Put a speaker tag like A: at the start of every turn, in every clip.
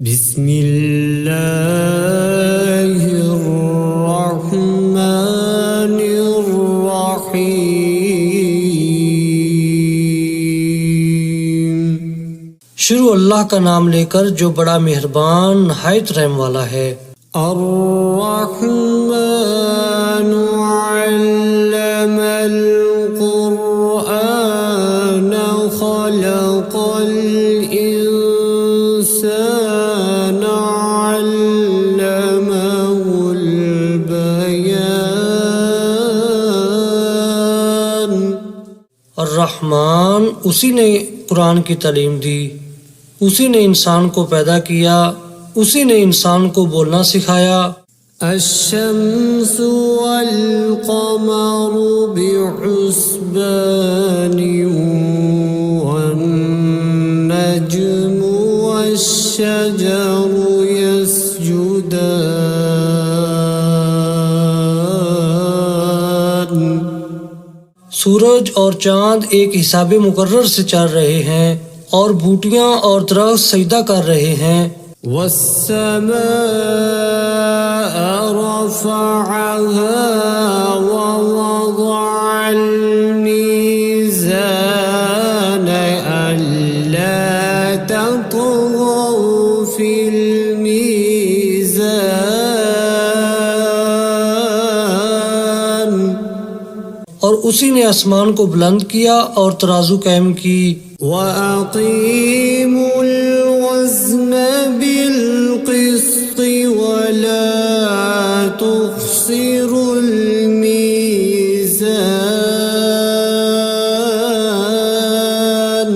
A: बिस्मिल्लाहिर्रहमानिर्रहीम। शुरू अल्लाह का नाम लेकर जो बड़ा मेहरबान नहायत रहम वाला है। अर्रहमानु अल्लमल कुरआन खलक़ल इंसान अल्लमहुल बयान। अर्रहमान उसी ने कुरान की तालीम दी, उसी ने इंसान को पैदा किया, उसी ने इंसान को बोलना सिखाया। अश्शम्सु वल क़मरु बिहुस्बानि वन नज्मु वश्शजरु यस्जुदान। सूरज और चांद एक हिसाबे मुकर्रर से चल रहे हैं और बूटियां और दरख्त सजदा कर रहे हैं। वस्समाअ रफ़अहा ववضअल मीज़ान अल्ला ततग़ौ फ़िल मीज़ान। और उसी ने आसमान को बुलंद किया और तराजू कायम की। वअक़ीमुल वज़्न बिलक़िस्ति वला तुख़्सिरुल मीज़ान।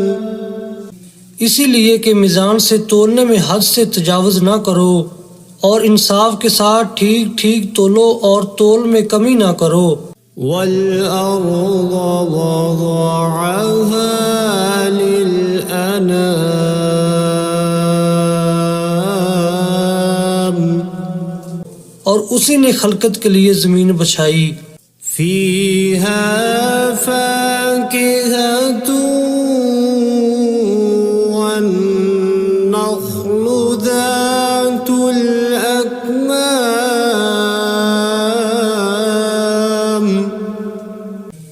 A: इसीलिए कि मीज़ान से तोलने में हद से तजावुज़ ना करो और इंसाफ के साथ ठीक ठीक तोलो और तोल में कमी ना करो। वल-अर्ज़ वज़अहा लिल-अनाम। और उसी ने खलकत के लिए ज़मीन बछाई। फ़ीहा फ़ाकिहतुन वन्नख़्लु ज़ातुल अकमाम।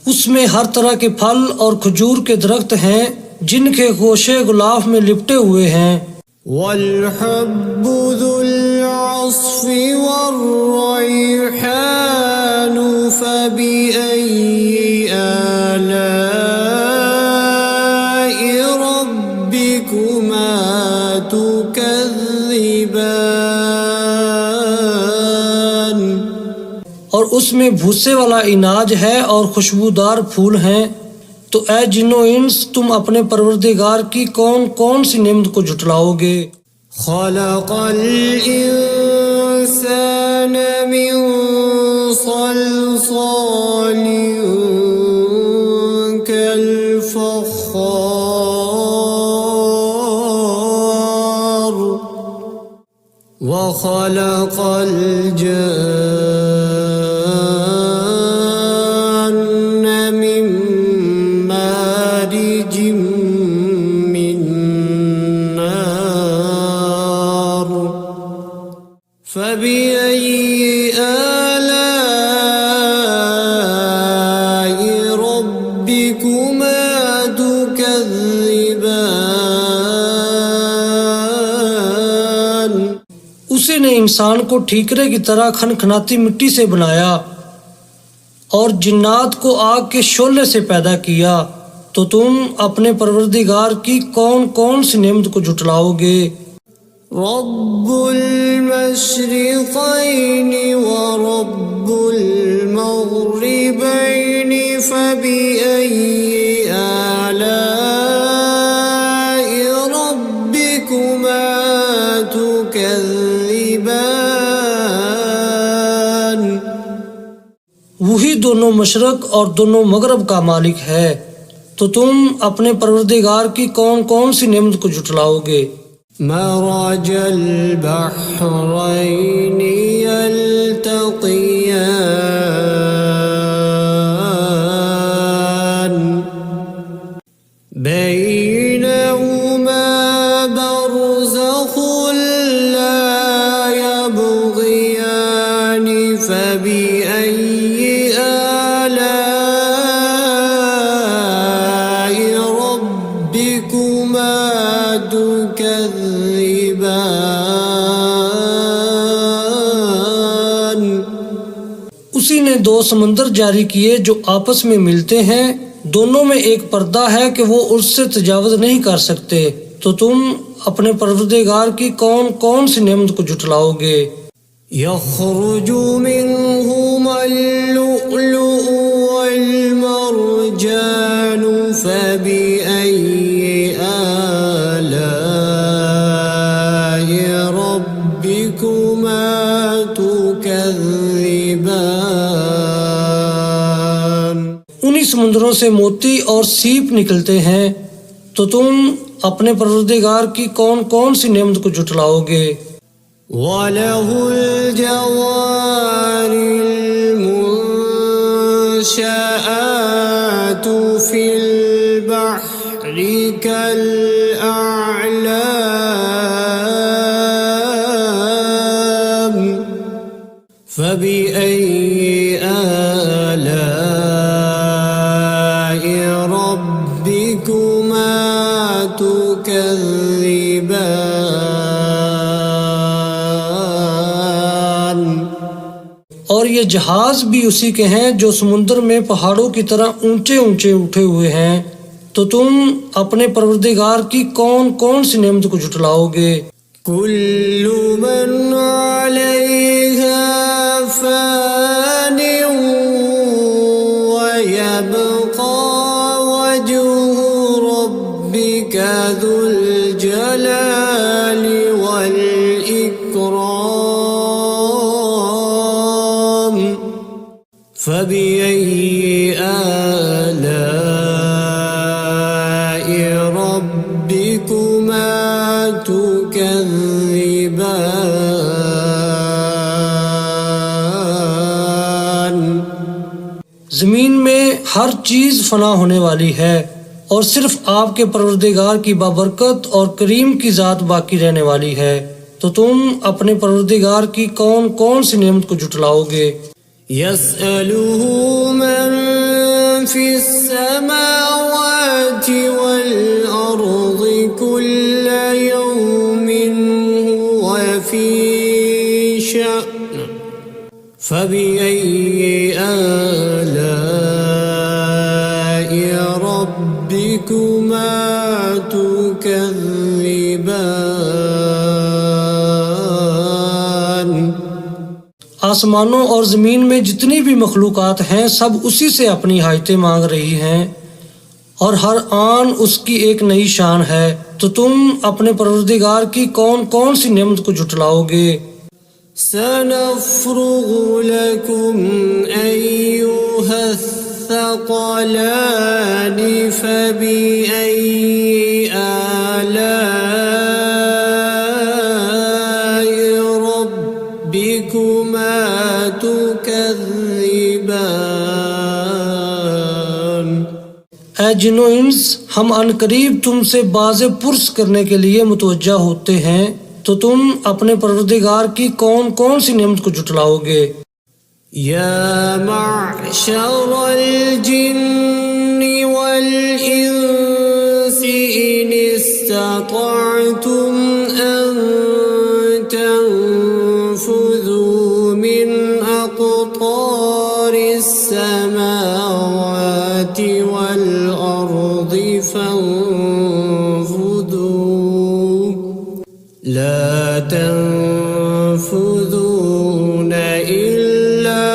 A: उसमें हर तरह के फल और खजूर के दरख्त हैं जिनके गोशे गुलाफ में लिपटे हुए हैं। वल-हब्बु ज़ुल-अस्फ़ि वर्रैहानु फ़बिअय्यि आलाइ रब्बिकुमा तुकज़्ज़िबान। और उसमें भूसे वाला इनाज है और खुशबूदार फूल हैं। तो ऐ जिन्नो इंस तुम अपने परवरदिगार की कौन कौन सी नेमत को झुटलाओगे। खलक़ल इंसान मिन सल्सालिन कल-फ़ख़्ख़ार व खलक़ल जन्न मिन मारिजिम मिन नार फ़बिअय्यि आलाइ रब्बिकुमा तुकज़्ज़िबान। उसी ने इंसान को ठीकरे की तरह खनखनाती मिट्टी से बनाया और जिन्नात को आग के शोले से पैदा किया। तो तुम अपने परवरदिगार की कौन कौन सी नेमत को झुटलाओगे। रब्बुल मशरिक़ैनि व रब्बुल मग़रिबैनि फ़बिअय्यि आलाइ रब्बिकुमा तुकज़्ज़िबान। वही दोनों मशरक और दोनों मगरब का मालिक है। तो तुम अपने परवरदिगार की कौन कौन सी नेमत को झुटलाओगे। मरजल बहरैनि यल्तक़ियान बैनहुमा बरज़ख़ुल उसी ने दो समंदर जारी किए जो आपस में मिलते हैं, दोनों में एक पर्दा है कि वो उससे तजावुज़ नहीं कर सकते। तो तुम अपने परवरदिगार की कौन कौन सी नेमत को झुटलाओगे?
B: यख़रुजु मिन्हुमल लुअलुअ वल मरजानु फ़बिअय्यि आलाइ रब्बिकुमा तुकज़्ज़िबान।
A: उन्हीं समुद्रों से मोती और सीप निकलते हैं, तो तुम अपने परवरदिगार की कौन कौन सी नेमत को झुटलाओगे?
B: वलहुल जवारिल मुंशआतु फिल बहरि कल अअलाम फबिअय्यि आलाइ रब्बिकुमा तुकज़्ज़िबान।
A: और ये जहाज भी उसी के हैं जो समुद्र में पहाड़ों की तरह ऊंचे ऊंचे उठे हुए हैं। तो तुम अपने परवरदिगार की कौन कौन सी नेमत को झुटलाओगे?
B: कुल्लु मन अलैहा फ़ानिन व यबक़ा वजहु रब्बिका ज़ुल जलालि वल इकराम फ़बिअय्यि आलाइ रब्बिकुमा तुकज़्ज़िबान।
A: जमीन में हर चीज फना होने वाली है और सिर्फ आपके परवरदिगार की बाबरकत और करीम की जात बाकी रहने वाली है। तो तुम अपने परवरदिगार की कौन कौन सी नेमत को झुटलाओगे?
B: यसअलुहु मन फिस्समावाति वल अर्ज़ि कुल्ल यौमिन हुव फी शअन फबिअय्यि आलाइ रब्बिकुमा तुकज़्ज़िबान।
A: आसमानों और जमीन में जितनी भी मखलूकात हैं सब उसी से अपनी हाजतें मांग रही हैं और हर आन उसकी एक नई शान है। तो तुम अपने परवरदिगार की कौन कौन सी नेमत को झुटलाओगे?
B: सनफ़्रुगु लकुम अय्युहस्सक़लानि फबिअय्यि आलाइ रब्बिकुमा तुकज़्ज़िबान।
A: ऐ जिन्नो इंस, हम अनकरीब तुमसे बाज़े पुरस करने के लिए मुतवज्जा होते हैं। तो तुम अपने परवरदिगार की कौन कौन सी नेमत को झुटलाओगे?
B: या मअशरल जिन्नि वल इंसि इन इस्ततअतुम अन तनफुज़ू मिन अक़तारिस समावाति वल अर्ज़ि फंफुज़ू ला तनफुज़ून इल्ला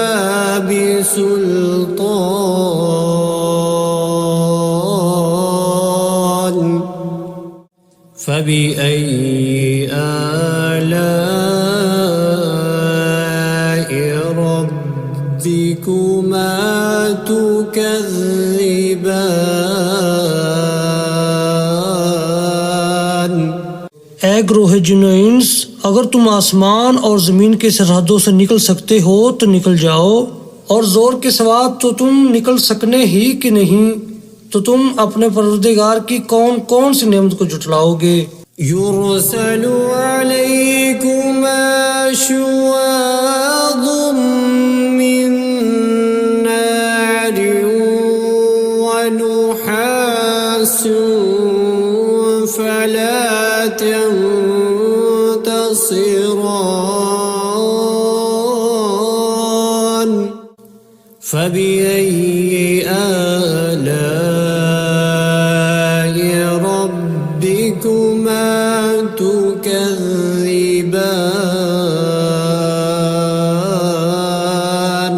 B: बिसुल्तान फबिअय्यि आलाइ रब्बिकुमा तुकज़्ज़िबान।
A: ऐ ग्रोह जिन्नो इंस, अगर तुम आसमान और जमीन की सरहदों से निकल सकते हो तो निकल जाओ, और जोर के सवाब तो तुम निकल सकने ही कि नहीं। तो तुम अपने परवरदिगार की कौन कौन सी नेमत को झुटलाओगे?
B: युरसलु अलैकुमा शुवाज़ुम मिन नारिन व नुहासुन फला तंफुरून تبصران فبأي آلاء ربكما تكذبان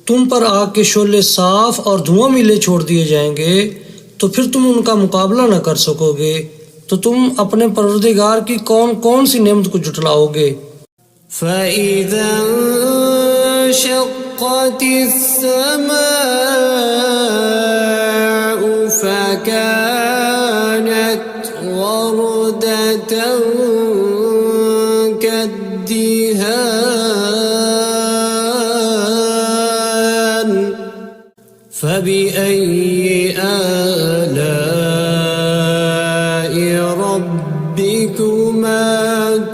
A: तुम पर आग के शोले साफ और धुआं मिले छोड़ दिए जाएंगे तो फिर तुम उनका मुकाबला न कर सकोगे। तो तुम अपने परवरदिगार की कौन कौन सी नेमत को जुटलाओगे।
B: فإذا انشقت السماء فكانت وردة كالدهان فبأي آلاء ربكما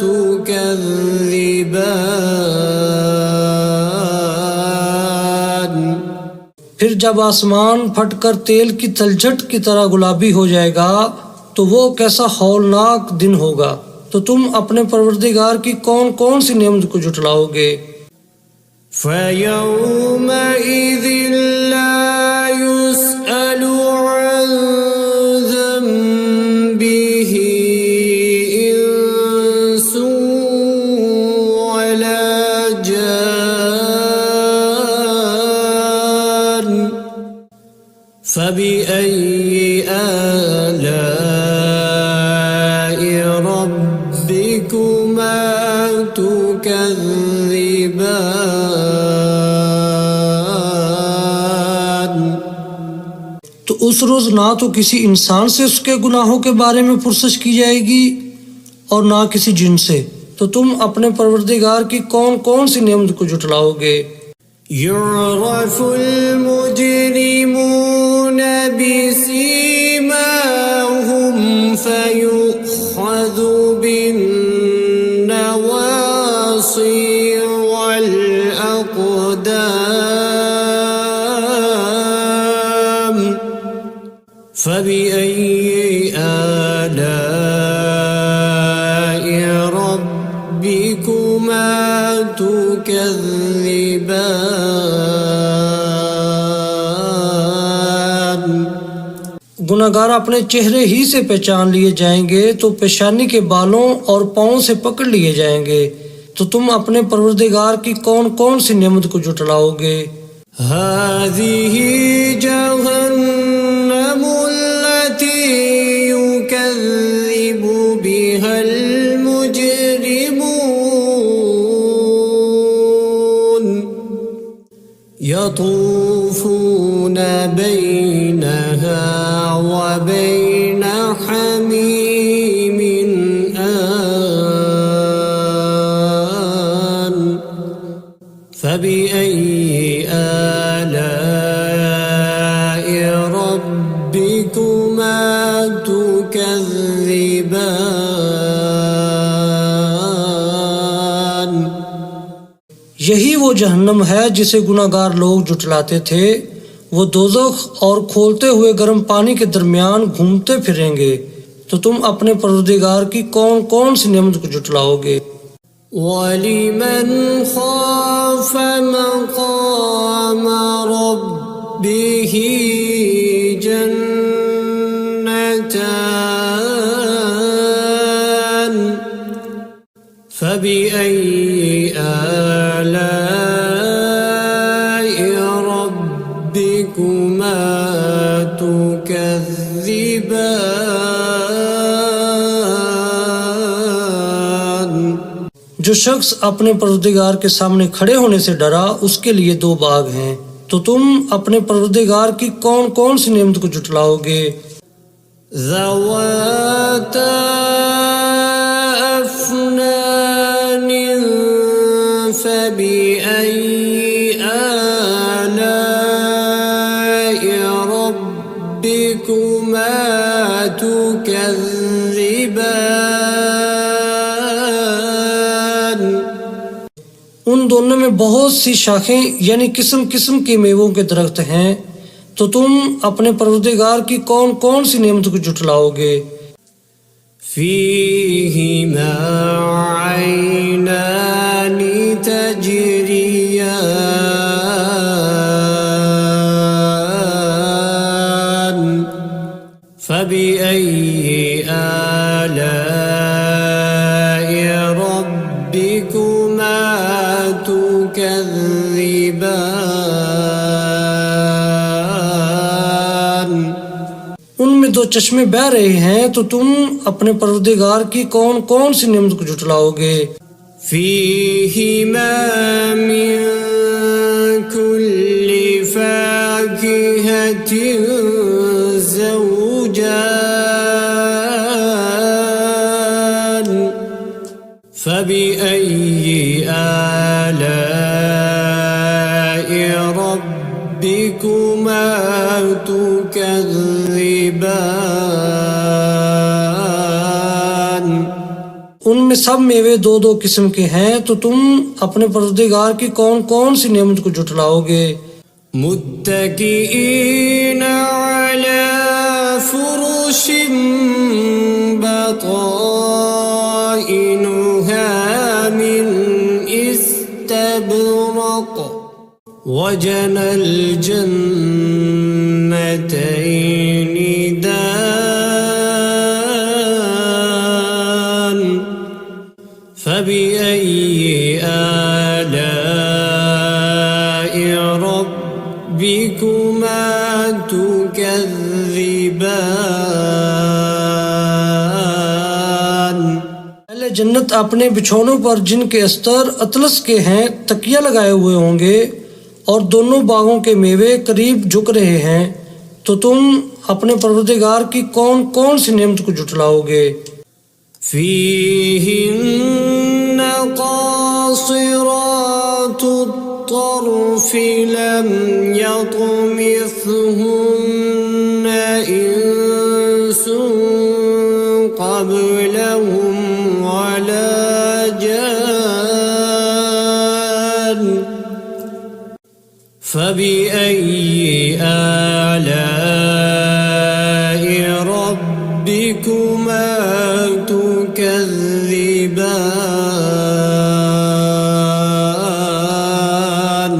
B: تكذبان
A: फिर जब आसमान फटकर तेल की तलछट की तरह गुलाबी हो जाएगा तो वो कैसा हौलनाक दिन होगा। तो तुम अपने परवरदिगार की कौन कौन सी नेमत को जुटलाओगे।
B: فيومئذ لا يسأل عن ذنبه إنس ولا جان فبأي آلاء ربكما تكذبان
A: तो उस रोज ना तो किसी इंसान से उसके गुनाहों के बारे में पुरसश की जाएगी और ना किसी जिन से। तो तुम अपने परवरदिगार की कौन कौन सी नेमत को जुटलाओगे।
B: يعرف المجرمون بسيماهم فيؤخذ بالنواصي والأقدام فبأي آلاء ربكما تكذبان
A: गुनाहगार अपने चेहरे ही से पहचान लिए जाएंगे तो पेशानी के बालों और पाँव से पकड़ लिए जाएंगे। तो तुम अपने परवरदिगार की कौन कौन सी नेमत को जुटलाओगे।
B: هذه جهنم التي يكذب بها المجرمون يطوفون بينها وبين حميم آن فبأي آلاء ربكما تكذبان
A: यही वो जहन्नम है जिसे गुनाहगार लोग जुटलाते थे। वो दोज़ख और खोलते हुए गर्म पानी के दरमियान घूमते फिरेंगे। तो तुम अपने परवरदिगार की कौन कौन सी नेमत को जुटलाओगे।
B: ولمن خاف مقام ربه جنتان فبأي آلاء ربكما تكذبان
A: जो शख्स अपने परवरदिगार के सामने खड़े होने से डरा उसके लिए दो बाग हैं। तो तुम अपने परवरदिगार की कौन कौन सी नेमत को जुटलाओगे।
B: ذواتا أفنان فبأي آلاء ربكما تكذبان
A: उन दोनों में बहुत सी शाखें यानी किस्म किस्म के मेवों के दरख्त हैं। तो तुम अपने परवरदिगार की कौन कौन सी नेमत को जुटलाओगे।
B: فيهما عينان تجريان فبأي آلاء ربكما تكذبان
A: उनमें दो चश्मे बह रहे हैं, तो तुम अपने परवरदिगार की कौन कौन सी नेमत को झुटलाओगे।
B: فيهما من كل فاكهة زوجان فبأي آلاء ربكما تكذبان
A: उनमें सब मेवे दो दो किस्म के हैं, तो तुम अपने परवरदिगार की कौन कौन सी नेमत को झुटलाओगे।
B: मुत्तकीईन अला फुरुश बताइनुहा मिन इस्तबरक वजनल जन्नतैनि दान فبأي آلاء ربكما تكذبان
A: पहले जन्नत अपने बिछौनों पर जिनके अस्तर अतलस के हैं तकिया लगाए हुए होंगे, और दोनों बागों के मेवे करीब झुक रहे हैं, तो तुम अपने परवरदिगार की कौन कौन सी नेमत को झुटलाओगे।
B: فيهن قاصرات الطرف لم يطمثهن إنس قبلهم ولا جان فبأي آلاء ربكما تكذبان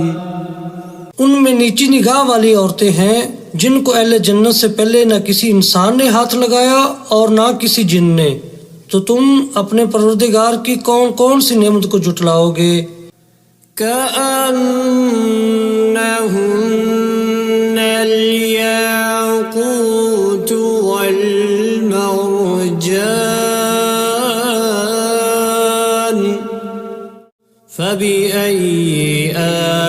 A: उनमें नीची निगाह वाली औरतें हैं, जिनको अहले जन्नत से पहले न किसी इंसान ने हाथ लगाया और ना किसी जिन ने, तो तुम अपने परवरदिगार की कौन कौन सी नेमत को झुटलाओगे।
B: كأنهن الياقوت والمرجان فبأي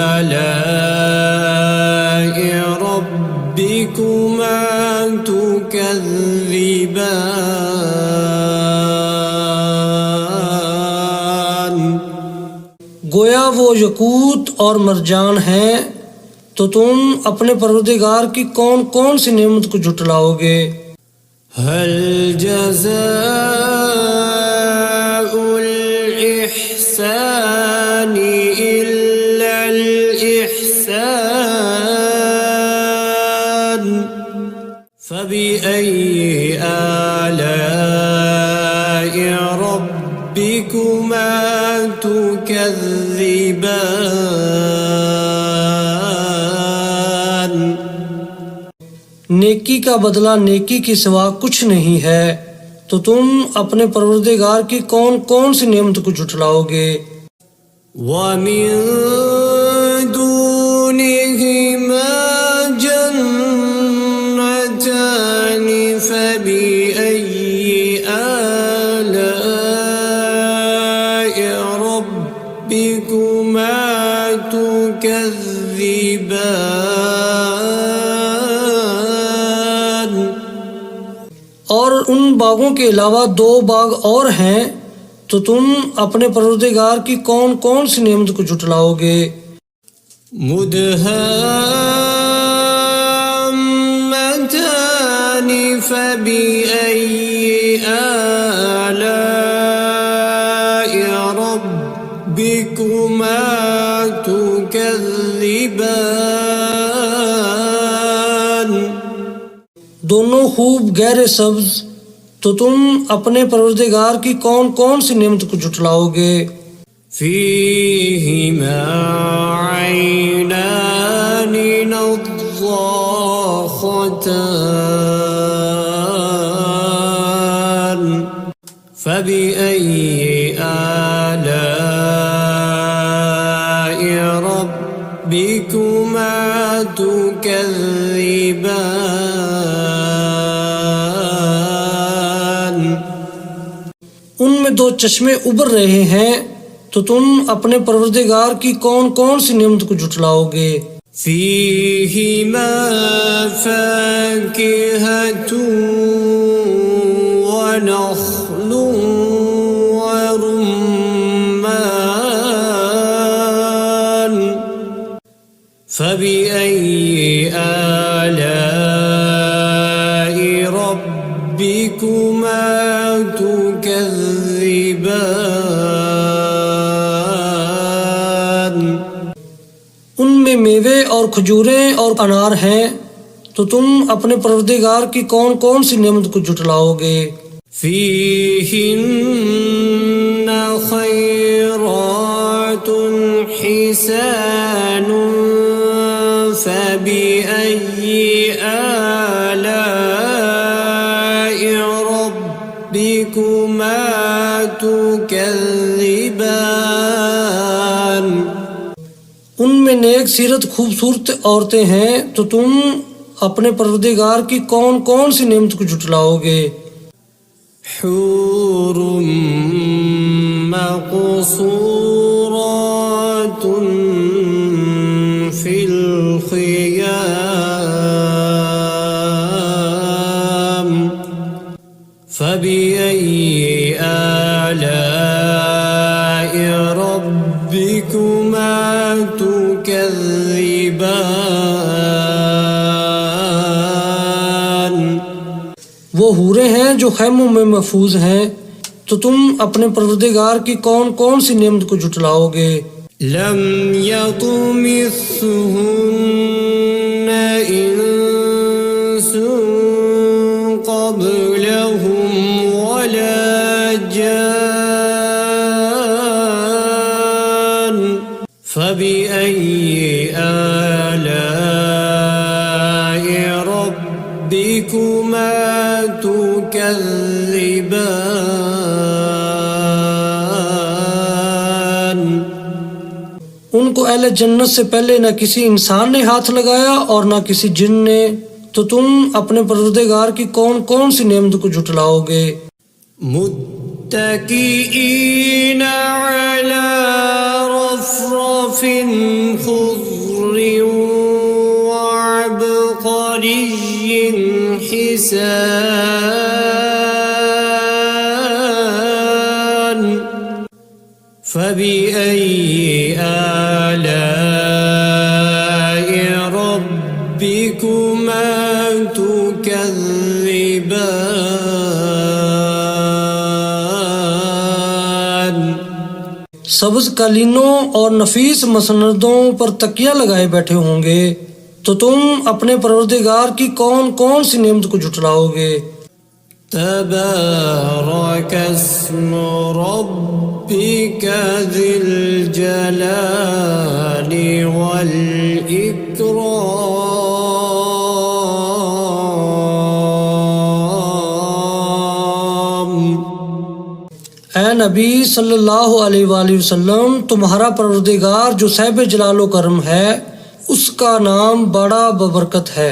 B: آلاء ربكما تكذبان
A: गोया वो यकूत और मरजान हैं, तो तुम अपने परवरदिगार की कौन कौन सी नेमत को झुटलाओगे।
B: هل جزاء الإحسان إلا الإحسان فبأي آلاء ربكما تكذبان
A: नेकी का बदला नेकी के सिवा कुछ नहीं है, तो तुम अपने परवरदिगार की कौन कौन सी नेमत को झुटलाओगे।
B: ومن دونهما جنتان فبأي آلاء ربكما تكذبان
A: और उन बागों के अलावा दो बाग और हैं, तो तुम अपने परवरदिगार की कौन कौन सी नेमत को झुटलाओगे।
B: मुदहाम्मतान फबिअय्यि आलाइ रब्बिकुमा तुकज़्ज़िबान
A: दोनों खूब गहरे सब्ज, तो तुम अपने परवरदिगार की कौन कौन सी नेमत को जुटलाओगे।
B: فيهما عينان نضاختان فبأي آلاء ربكما تكذبان।
A: उनमें दो चश्मे उबर रहे हैं, तो तुम अपने परवरदिगार की कौन कौन सी नेमत को जुटलाओगे।
B: فيهما فاكهة ونخل ورمان فبأي آلاء ربكما تكذبان।
A: उनमें मेवे और खजूरें और अनार हैं, तो तुम अपने परवरदिगार की कौन कौन सी नेमत को जुटलाओगे।
B: فيهن خيرات حسان فبأي آلاء ربكما تكذبان।
A: उनमें नेक सीरत खूबसूरत औरतें हैं, तो तुम अपने परवरदिगार की कौन कौन सी नेमत को जुटलाओगे।
B: حور مقصورات في الخيام فبأي آلاء ربكما تكذبان।
A: वो हूरें हैं जो खैमों में महफूज हैं, तो तुम अपने परवरदिगार की कौन कौन सी नेमत को जुटलाओगे।
B: لم يطمثهن إنس قبلهم ولا جان فبأي آلاء ربكما تكذبان।
A: उनको अहले जन्नत से पहले न किसी इंसान ने हाथ लगाया और न किसी जिन ने, तो तुम अपने परवरदिगार की कौन कौन सी नेमत को जुटलाओगे।
B: मुत्तकीईन अला रफ़रफ़िन ख़ुज़्र वअबक़रिय्यिन हिसान فبأي آلاء ربكما تكذبان।
A: सब्ज कालीनों और नफीस मसनदों पर तकिया लगाए बैठे होंगे, तो तुम अपने परवरदिगार की कौन कौन सी नेमत को जुटलाओगे।
B: تبارك اسم ربك ذي الجلال والإكرام।
A: ऐ नबी सल्लल्लाहु अलैहि वसल्लम, तुम्हारा परवरदिगार जो साहिब जलालो करम है, उसका नाम बड़ा बबरकत है।